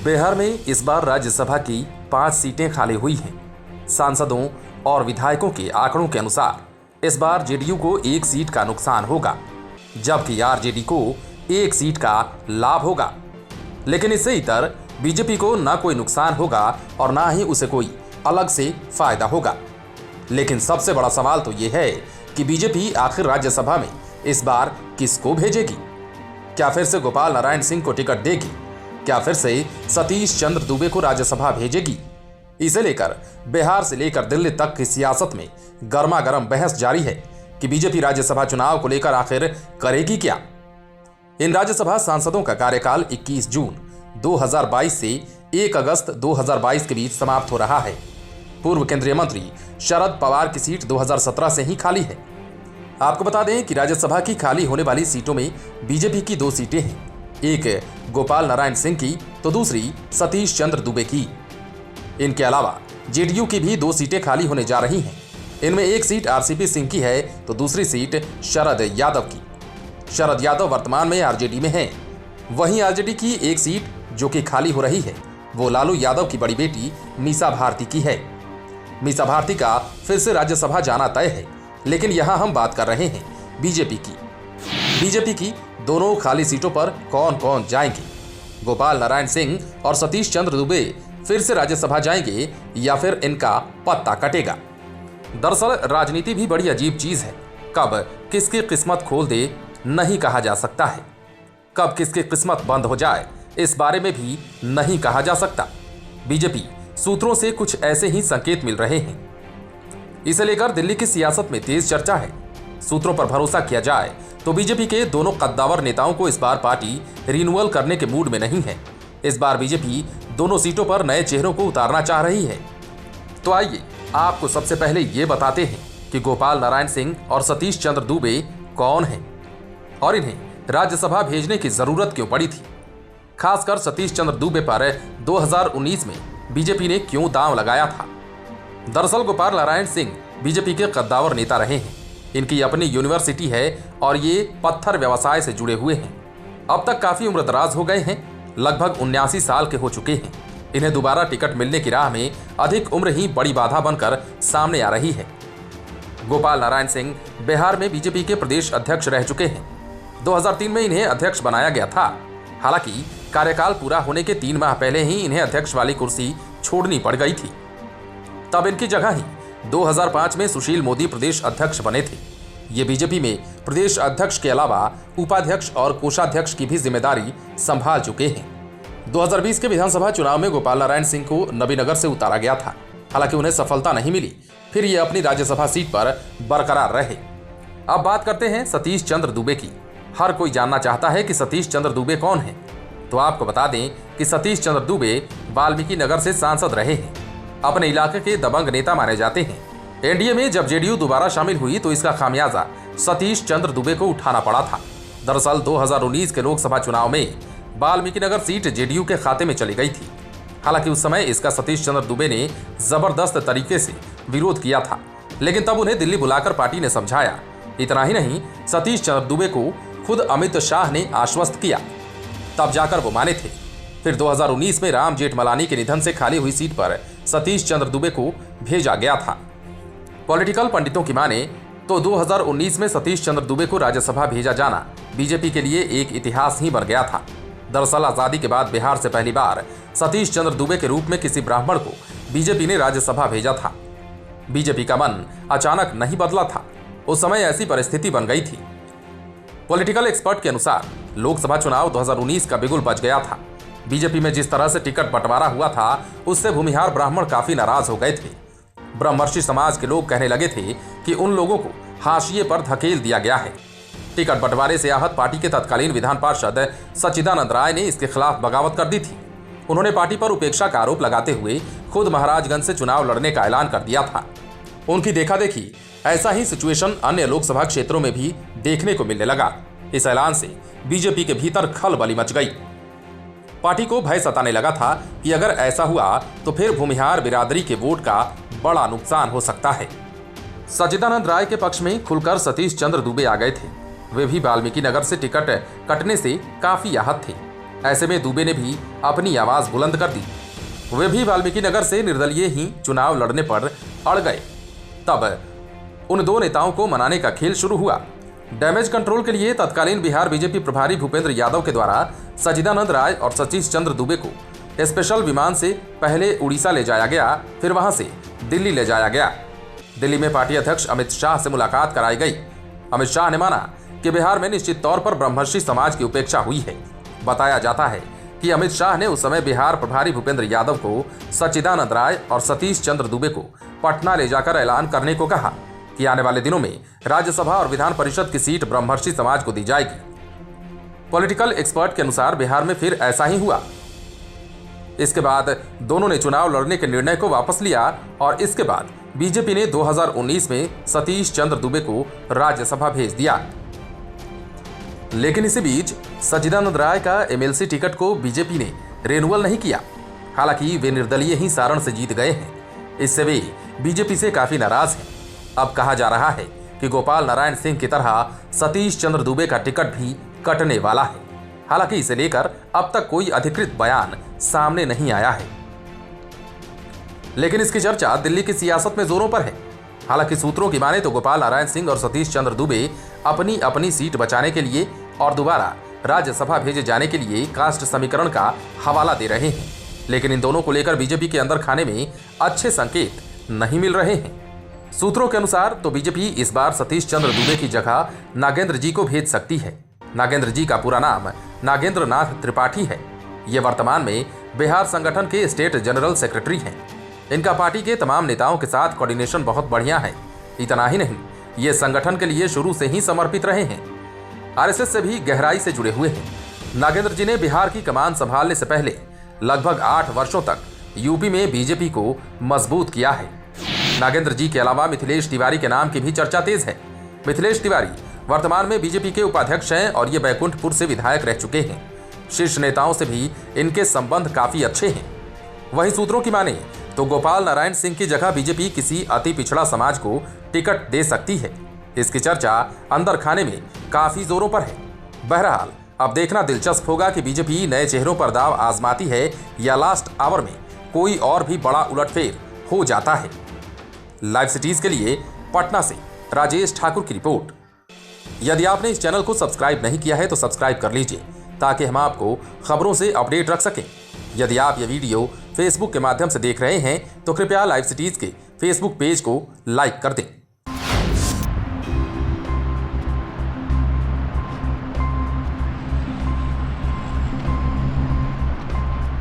बिहार में इस बार राज्यसभा की 5 सीटें खाली हुई हैं। सांसदों और विधायकों के आंकड़ों के अनुसार इस बार जेडीयू को 1 सीट का नुकसान होगा, जबकि आरजेडी को 1 सीट का लाभ होगा। लेकिन इससे इतर बीजेपी को ना कोई नुकसान होगा और ना ही उसे कोई अलग से फायदा होगा। लेकिन सबसे बड़ा सवाल तो यह है कि बीजेपी आखिर राज्यसभा में इस बार किसको भेजेगी? क्या फिर से गोपाल नारायण सिंह को टिकट देगी? क्या फिर से सतीश चंद्र दुबे को राज्यसभा भेजेगी? इसे लेकर बिहार से लेकर दिल्ली तक की सियासत में गर्मा गर्म बहस जारी है कि बीजेपी राज्यसभा चुनाव को लेकर आखिर करेगी क्या। इन राज्यसभा सांसदों का कार्यकाल 21 जून 2022 से 1 अगस्त 2022 के बीच समाप्त हो रहा है। पूर्व केंद्रीय मंत्री शरद पवार की सीट 2017 से ही खाली है। आपको बता दें कि राज्यसभा की खाली होने वाली सीटों में बीजेपी की 2 सीटें हैं, एक गोपाल नारायण सिंह की तो दूसरी सतीश चंद्र दुबे की। इनके अलावा जेडीयू की भी 2 सीटें खाली होने जा रही हैं। इनमें एक सीट आरसीपी सिंह की है तो दूसरी सीट शरद यादव की। शरद यादव वर्तमान में आरजेडी में हैं। वहीं आरजेडी की एक सीट जो कि खाली हो रही है वो लालू यादव की बड़ी बेटी मीसा भारती की है। मीसा भारती का फिर से राज्यसभा जाना तय है, लेकिन यहां हम बात कर रहे हैं बीजेपी की। बीजेपी की दोनों खाली सीटों पर कौन कौन जाएंगे? गोपाल नारायण सिंह और सतीश चंद्र दुबे फिर से राज्यसभा जाएंगे या फिर इनका पत्ता कटेगा? दरअसल राजनीति भी बड़ी अजीब चीज है। कब किसकी किस्मत खोल दे नहीं कहा जा सकता है। कब किसकी किस्मत बंद हो जाए इस बारे में भी नहीं कहा जा सकता। बीजेपी सूत्रों से कुछ ऐसे ही संकेत मिल रहे हैं। इसे लेकर दिल्ली की सियासत में तेज चर्चा है। सूत्रों पर भरोसा किया जाए तो बीजेपी के दोनों कद्दावर नेताओं को इस बार पार्टी रिन्यूअल करने के मूड में नहीं है। इस बार बीजेपी दोनों सीटों पर नए चेहरों को उतारना चाह रही है। तो आइए आपको सबसे पहले ये बताते हैं कि गोपाल नारायण सिंह और सतीश चंद्र दुबे कौन हैं और इन्हें राज्यसभा भेजने की जरूरत क्यों पड़ी थी। खासकर सतीश चंद्र दुबे पर 2019 में बीजेपी ने क्यों दांव लगाया था। दरअसल गोपाल नारायण सिंह बीजेपी के कद्दावर नेता रहे हैं। इनकी अपनी यूनिवर्सिटी है और ये पत्थर व्यवसाय से जुड़े हुए हैं। अब तक काफी उम्रदराज हो गए हैं, लगभग 79 साल के हो चुके हैं। इन्हें दोबारा टिकट मिलने की राह में अधिक उम्र ही बड़ी बाधा बनकर सामने आ रही है। गोपाल नारायण सिंह बिहार में बीजेपी के प्रदेश अध्यक्ष रह चुके हैं। 2003 में इन्हें अध्यक्ष बनाया गया था। हालांकि कार्यकाल पूरा होने के 3 माह पहले ही इन्हें अध्यक्ष वाली कुर्सी छोड़नी पड़ गई थी। तब इनकी जगह ही 2005 में सुशील मोदी प्रदेश अध्यक्ष बने थे। ये बीजेपी में प्रदेश अध्यक्ष के अलावा उपाध्यक्ष और कोषाध्यक्ष की भी जिम्मेदारी संभाल चुके हैं। 2020 के विधानसभा चुनाव में गोपाल नारायण सिंह को नबीनगर से उतारा गया था। हालांकि उन्हें सफलता नहीं मिली, फिर ये अपनी राज्यसभा सीट पर बरकरार रहे। अब बात करते हैं सतीश चंद्र दुबे की। हर कोई जानना चाहता है कि सतीश चंद्र दुबे कौन है। तो आपको बता दें कि सतीश चंद्र दुबे वाल्मीकि नगर से सांसद रहे हैं। अपने इलाके के दबंग नेता माने जाते हैं। एनडीए में जब जेडीयू दोबारा शामिल हुई तो इसका खामियाजा सतीश चंद्र दुबे को उठाना पड़ा था। दरअसल 2019 के लोकसभा चुनाव में वाल्मीकि नगर सीट जेडीयू के खाते में चली गई थी। हालांकि उस समय इसका सतीश चंद्र दुबे ने जबरदस्त तरीके से विरोध किया था, लेकिन तब उन्हें दिल्ली बुलाकर पार्टी ने समझाया। इतना ही नहीं, सतीश चंद्र दुबे को खुद अमित शाह ने आश्वस्त किया, तब जाकर वो माने थे। फिर 2019 में राम जेठमलानी के निधन से खाली हुई सीट पर सतीश चंद्र दुबे को भेजा गया था। पॉलिटिकल पंडितों की माने तो 2019 में सतीश चंद्र दुबे को राज्यसभा भेजा जाना बीजेपी के लिए एक इतिहास ही बन गया था। दरअसल आजादी के बाद बिहार से पहली बार सतीश चंद्र दुबे के रूप में किसी ब्राह्मण को बीजेपी ने राज्यसभा भेजा था। बीजेपी का मन अचानक नहीं बदला था, उस समय ऐसी परिस्थिति बन गई थी। पॉलिटिकल एक्सपर्ट के अनुसार लोकसभा चुनाव 2019 का बिगुल बज गया था। बीजेपी में जिस तरह से टिकट बंटवारा हुआ था उससे भूमिहार ब्राह्मण काफी नाराज हो गए थे। ब्रह्मर्षि समाज के लोग कहने लगे थे कि उन लोगों को हाशिए पर धकेल दिया गया है। टिकट बंटवारे से आहत पार्टी के तत्कालीन विधान पार्षद सच्चिदानंद राय ने इसके खिलाफ बगावत कर दी थी। उन्होंने पार्टी पर उपेक्षा का आरोप लगाते हुए खुद महाराजगंज से चुनाव लड़ने का ऐलान कर दिया था। उनकी देखा देखी ऐसा ही सिचुएशन अन्य लोकसभा क्षेत्रों में भी देखने को मिलने लगा। इस ऐलान से बीजेपी के भीतर खलबली मच गई। पार्टी को भय सताने लगा था कि अगर ऐसा हुआ तो फिर भूमिहार बिरादरी के वोट का बड़ा नुकसान हो सकता है। सच्चिदानंद राय के पक्ष में खुलकर सतीश चंद्र दुबे आ गए थे। वे भी वाल्मीकि नगर से टिकट कटने से काफी आहत थे। ऐसे में दुबे ने भी अपनी आवाज बुलंद कर दी। वे भी वाल्मीकि नगर से निर्दलीय ही चुनाव लड़ने पर अड़ गए। तब उन दो नेताओं को मनाने का खेल शुरू हुआ। डैमेज कंट्रोल के लिए तत्कालीन बिहार बीजेपी प्रभारी भूपेंद्र यादव के द्वारा सच्चिदानंद राय और सतीश चंद्र दुबे को स्पेशल विमान से पहले उड़ीसा ले जाया गया, फिर वहां से दिल्ली ले जाया गया। दिल्ली में पार्टी अध्यक्ष अमित शाह से मुलाकात कराई गई। अमित शाह ने माना कि बिहार में निश्चित तौर पर ब्रह्मर्षि समाज की उपेक्षा हुई है। बताया जाता है कि अमित शाह ने उस समय बिहार प्रभारी भूपेंद्र यादव को सच्चिदानंद राय और सतीश चंद्र दुबे को पटना ले जाकर ऐलान करने को कहा कि आने वाले दिनों में राज्यसभा और विधान परिषद की सीट ब्रह्मर्षि समाज को दी जाएगी। पॉलिटिकल एक्सपर्ट के अनुसार बिहार में फिर ऐसा ही हुआ। इसके बाद दोनों ने चुनाव लड़ने के निर्णय को वापस लिया और इसके बाद बीजेपी ने 2019 में सतीश चंद्र दुबे को राज्यसभा भेज दिया। लेकिन इसी बीच सच्चिदानंद राय का एमएलसी टिकट को बीजेपी ने रिन्यूअल नहीं किया। हालांकि वे निर्दलीय ही सारण से जीत गए हैं। इससे वे बीजेपी से काफी नाराज हैं। अब कहा जा रहा है कि गोपाल नारायण सिंह की तरह सतीश चंद्र दुबे का टिकट भी कटने वाला है। हालांकि इसे लेकर अब तक कोई अधिकृत बयान सामने नहीं आया है, लेकिन इसकी चर्चा दिल्ली की सियासत में जोरों पर है। हालांकि सूत्रों की माने तो गोपाल नारायण सिंह और सतीश चंद्र दुबे अपनी अपनी सीट बचाने के लिए और दोबारा राज्यसभा भेजे जाने के लिए कास्ट समीकरण का हवाला दे रहे हैं। लेकिन इन दोनों को लेकर बीजेपी के अंदर खाने में अच्छे संकेत नहीं मिल रहे हैं। सूत्रों के अनुसार तो बीजेपी इस बार सतीश चंद्र दुबे की जगह नागेंद्र जी को भेज सकती है। नागेंद्र जी का पूरा नाम नागेंद्र नाथ त्रिपाठी है। ये वर्तमान में बिहार संगठन के स्टेट जनरल सेक्रेटरी हैं। इनका पार्टी के तमाम नेताओं के साथ कोऑर्डिनेशन बहुत बढ़िया है। इतना ही नहीं, ये संगठन के लिए शुरू से ही समर्पित रहे हैं। आरएसएस से भी गहराई से जुड़े हुए हैं। नागेंद्र जी ने बिहार की कमान संभालने से पहले लगभग 8 वर्षों तक यूपी में बीजेपी को मजबूत किया है। नागेंद्र जी के अलावा मिथिलेश तिवारी के नाम की भी चर्चा तेज है। मिथिलेश तिवारी वर्तमान में बीजेपी के उपाध्यक्ष हैं और ये बैकुंठपुर से विधायक रह चुके हैं। शीर्ष नेताओं से भी इनके संबंध काफी अच्छे हैं। वहीं सूत्रों की माने तो गोपाल नारायण सिंह की जगह बीजेपी किसी अति पिछड़ा समाज को टिकट दे सकती है। इसकी चर्चा अंदर खाने में काफी जोरों पर है। बहरहाल अब देखना दिलचस्प होगा कि बीजेपी नए चेहरों पर दाव आजमाती है या लास्ट आवर में कोई और भी बड़ा उलटफेर हो जाता है। लाइव सिटीज के लिए पटना से राजेश ठाकुर की रिपोर्ट। यदि आपने इस चैनल को सब्सक्राइब नहीं किया है तो सब्सक्राइब कर लीजिए ताकि हम आपको खबरों से अपडेट रख सकें। यदि आप ये वीडियो फेसबुक के माध्यम से देख रहे हैं तो कृपया लाइव सिटीज के फेसबुक पेज को लाइक कर दें।